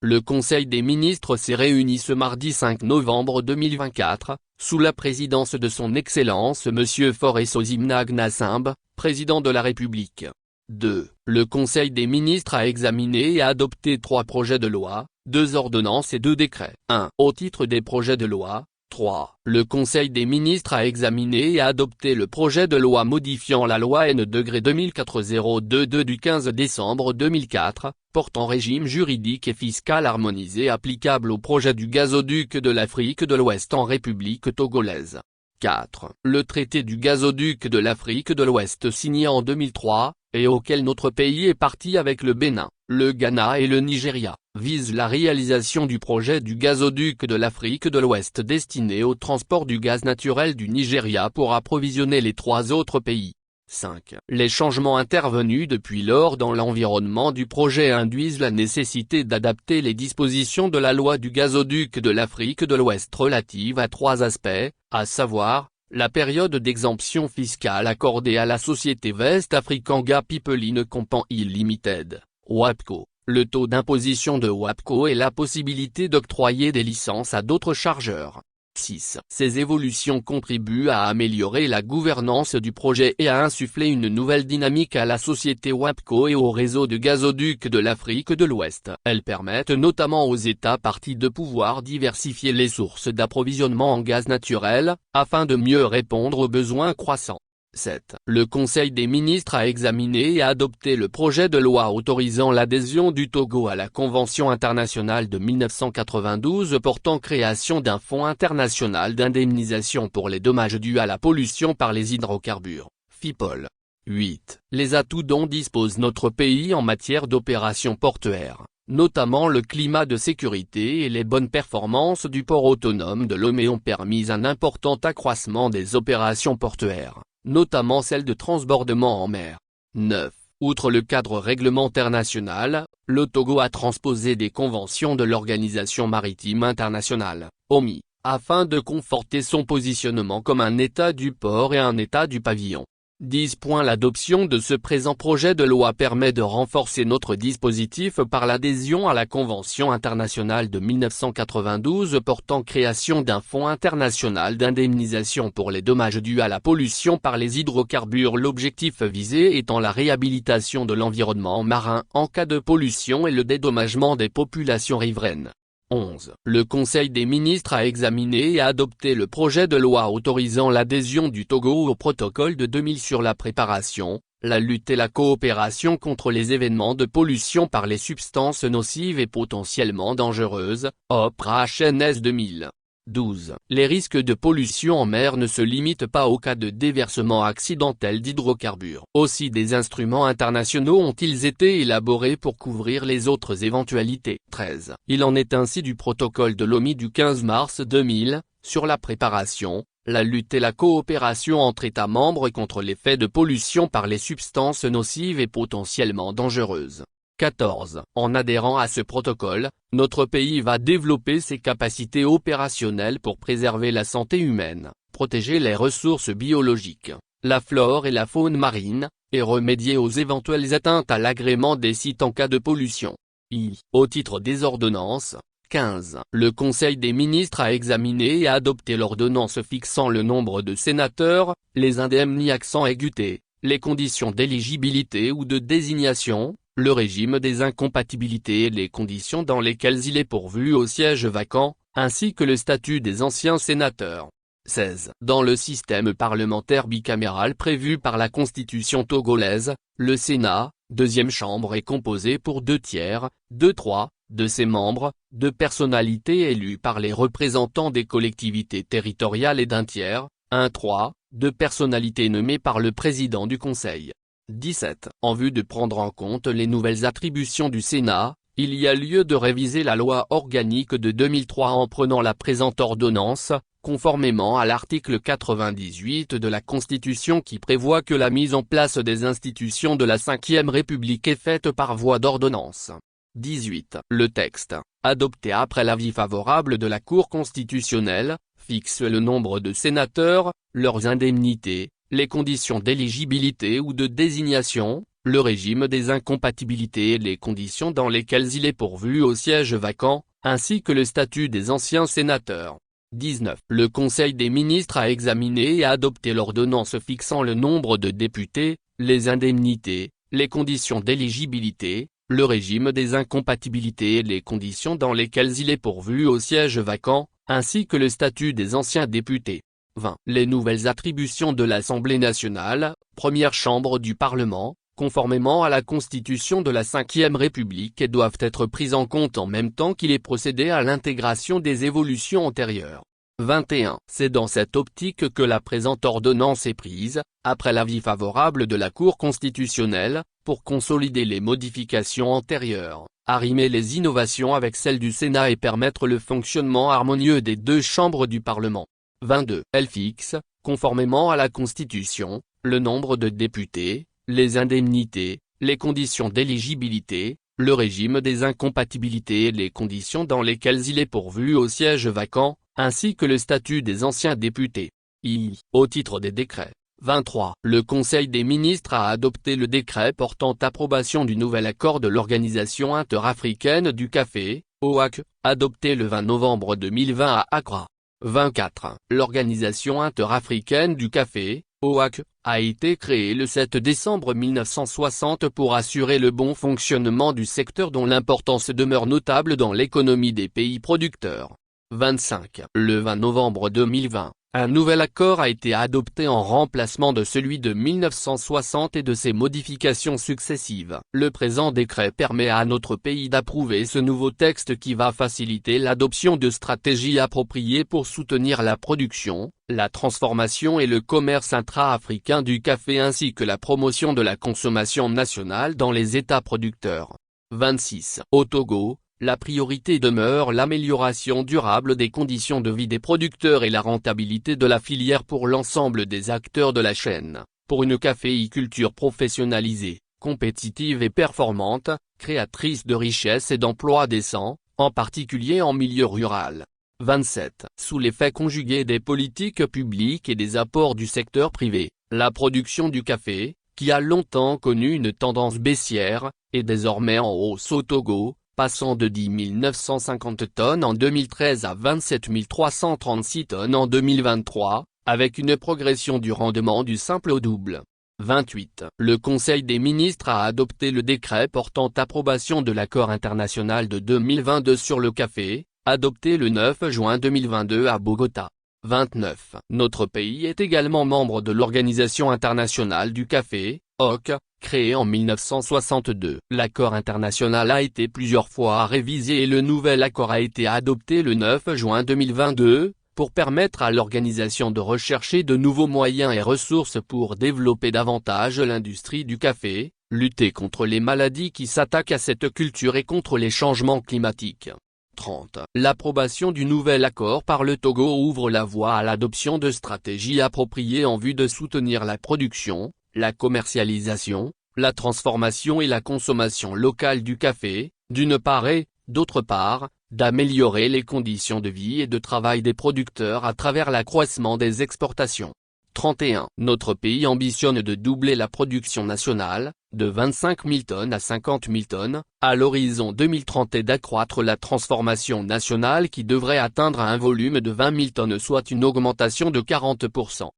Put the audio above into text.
Le Conseil des ministres s'est réuni ce mardi 5 novembre 2024, sous la présidence de son Excellence Monsieur Faure Sozimna Gnassingbé, président de la République. 2. Le Conseil des ministres a examiné et adopté 3 projets de loi, 2 ordonnances et 2 décrets. 1. Au titre des projets de loi. 3. Le Conseil des ministres a examiné et adopté le projet de loi modifiant la loi N-2-2402 du 15 décembre 2004, portant régime juridique et fiscal harmonisé applicable au projet du gazoduc de l'Afrique de l'Ouest en République togolaise. 4. Le traité du gazoduc de l'Afrique de l'Ouest signé en 2003, et auquel notre pays est partie avec le Bénin, le Ghana et le Nigeria, vise la réalisation du projet du gazoduc de l'Afrique de l'Ouest destiné au transport du gaz naturel du Nigeria pour approvisionner les 3 autres pays. 5. Les changements intervenus depuis lors dans l'environnement du projet induisent la nécessité d'adapter les dispositions de la loi du gazoduc de l'Afrique de l'Ouest relatives à 3 aspects, à savoir, la période d'exemption fiscale accordée à la société West African Gas Pipeline Company Limited, WAPCO, le taux d'imposition de WAPCO et la possibilité d'octroyer des licences à d'autres chargeurs. 6. Ces évolutions contribuent à améliorer la gouvernance du projet et à insuffler une nouvelle dynamique à la société WAPCO et au réseau de gazoducs de l'Afrique de l'Ouest. Elles permettent notamment aux États parties de pouvoir diversifier les sources d'approvisionnement en gaz naturel, afin de mieux répondre aux besoins croissants. 7. Le Conseil des ministres a examiné et adopté le projet de loi autorisant l'adhésion du Togo à la Convention internationale de 1992 portant création d'un fonds international d'indemnisation pour les dommages dus à la pollution par les hydrocarbures, FIPOL. 8. Les atouts dont dispose notre pays en matière d'opérations portuaires, notamment le climat de sécurité et les bonnes performances du port autonome de Lomé ont permis un important accroissement des opérations portuaires, notamment celles de transbordement en mer. 9. Outre le cadre réglementaire national, le Togo a transposé des conventions de l'Organisation maritime internationale, OMI, afin de conforter son positionnement comme un État du port et un État du pavillon. 10. L'adoption de ce présent projet de loi permet de renforcer notre dispositif par l'adhésion à la Convention internationale de 1992 portant création d'un fonds international d'indemnisation pour les dommages dus à la pollution par les hydrocarbures. L'objectif visé étant la réhabilitation de l'environnement marin en cas de pollution et le dédommagement des populations riveraines. 11. Le Conseil des ministres a examiné et adopté le projet de loi autorisant l'adhésion du Togo au protocole de 2000 sur la préparation, la lutte et la coopération contre les événements de pollution par les substances nocives et potentiellement dangereuses, OPRA-HNS 2000. 12. Les risques de pollution en mer ne se limitent pas au cas de déversement accidentel d'hydrocarbures. Aussi des instruments internationaux ont-ils été élaborés pour couvrir les autres éventualités. 13. Il en est ainsi du protocole de l'OMI du 15 mars 2000, sur la préparation, la lutte et la coopération entre États membres contre les faits de pollution par les substances nocives et potentiellement dangereuses. 14. En adhérant à ce protocole, notre pays va développer ses capacités opérationnelles pour préserver la santé humaine, protéger les ressources biologiques, la flore et la faune marine, et remédier aux éventuelles atteintes à l'agrément des sites en cas de pollution. Au titre des ordonnances. 15. Le Conseil des ministres a examiné et adopté l'ordonnance fixant le nombre de sénateurs, les indemnis accent aigus, les conditions d'éligibilité ou de désignation, le régime des incompatibilités et les conditions dans lesquelles il est pourvu au siège vacant, ainsi que le statut des anciens sénateurs. 16. Dans le système parlementaire bicaméral prévu par la Constitution togolaise, le Sénat, deuxième chambre est composé pour 2/3, 2/3, de ses membres, de personnalités élues par les représentants des collectivités territoriales et d'un tiers, 1/3, de personnalités nommées par le président du Conseil. 17. En vue de prendre en compte les nouvelles attributions du Sénat, il y a lieu de réviser la loi organique de 2003 en prenant la présente ordonnance, conformément à l'article 98 de la Constitution qui prévoit que la mise en place des institutions de la Ve République est faite par voie d'ordonnance. 18. Le texte, adopté après l'avis favorable de la Cour constitutionnelle, fixe le nombre de sénateurs, leurs indemnités, les conditions d'éligibilité ou de désignation, le régime des incompatibilités et les conditions dans lesquelles il est pourvu au siège vacant, ainsi que le statut des anciens sénateurs. 19. Le Conseil des ministres a examiné et adopté l'ordonnance fixant le nombre de députés, les indemnités, les conditions d'éligibilité, le régime des incompatibilités et les conditions dans lesquelles il est pourvu au siège vacant, ainsi que le statut des anciens députés. 20. Les nouvelles attributions de l'Assemblée nationale, première chambre du Parlement, conformément à la Constitution de la Ve République, doivent être prises en compte en même temps qu'il est procédé à l'intégration des évolutions antérieures. 21. C'est dans cette optique que la présente ordonnance est prise, après l'avis favorable de la Cour constitutionnelle, pour consolider les modifications antérieures, arrimer les innovations avec celles du Sénat et permettre le fonctionnement harmonieux des deux chambres du Parlement. 22. Elle fixe, conformément à la Constitution, le nombre de députés, les indemnités, les conditions d'éligibilité, le régime des incompatibilités et les conditions dans lesquelles il est pourvu au siège vacant, ainsi que le statut des anciens députés. Au titre des décrets. 23. Le Conseil des ministres a adopté le décret portant approbation du nouvel accord de l'Organisation interafricaine du café, OAC, adopté le 20 novembre 2020 à Accra. 24. L'Organisation interafricaine du café, OAC, a été créée le 7 décembre 1960 pour assurer le bon fonctionnement du secteur dont l'importance demeure notable dans l'économie des pays producteurs. 25. Le 20 novembre 2020, un nouvel accord a été adopté en remplacement de celui de 1960 et de ses modifications successives. Le présent décret permet à notre pays d'approuver ce nouveau texte qui va faciliter l'adoption de stratégies appropriées pour soutenir la production, la transformation et le commerce intra-africain du café ainsi que la promotion de la consommation nationale dans les États producteurs. 26. Au Togo, la priorité demeure l'amélioration durable des conditions de vie des producteurs et la rentabilité de la filière pour l'ensemble des acteurs de la chaîne, pour une caféiculture professionnalisée, compétitive et performante, créatrice de richesses et d'emplois décents, en particulier en milieu rural. 27. Sous l'effet conjugué des politiques publiques et des apports du secteur privé, la production du café, qui a longtemps connu une tendance baissière, est désormais en hausse au Togo, passant de 10 950 tonnes en 2013 à 27 336 tonnes en 2023, avec une progression du rendement du simple au double. 28. Le Conseil des ministres a adopté le décret portant approbation de l'accord international de 2022 sur le café, adopté le 9 juin 2022 à Bogota. 29. Notre pays est également membre de l'Organisation internationale du café, OC, créée en 1962. L'accord international a été plusieurs fois révisé et le nouvel accord a été adopté le 9 juin 2022, pour permettre à l'organisation de rechercher de nouveaux moyens et ressources pour développer davantage l'industrie du café, lutter contre les maladies qui s'attaquent à cette culture et contre les changements climatiques. 30. L'approbation du nouvel accord par le Togo ouvre la voie à l'adoption de stratégies appropriées en vue de soutenir la production, la commercialisation, la transformation et la consommation locale du café, d'une part et, d'autre part, d'améliorer les conditions de vie et de travail des producteurs à travers l'accroissement des exportations. 31. Notre pays ambitionne de doubler la production nationale, de 25 000 tonnes à 50 000 tonnes, à l'horizon 2030 et d'accroître la transformation nationale qui devrait atteindre un volume de 20 000 tonnes soit une augmentation de 40%.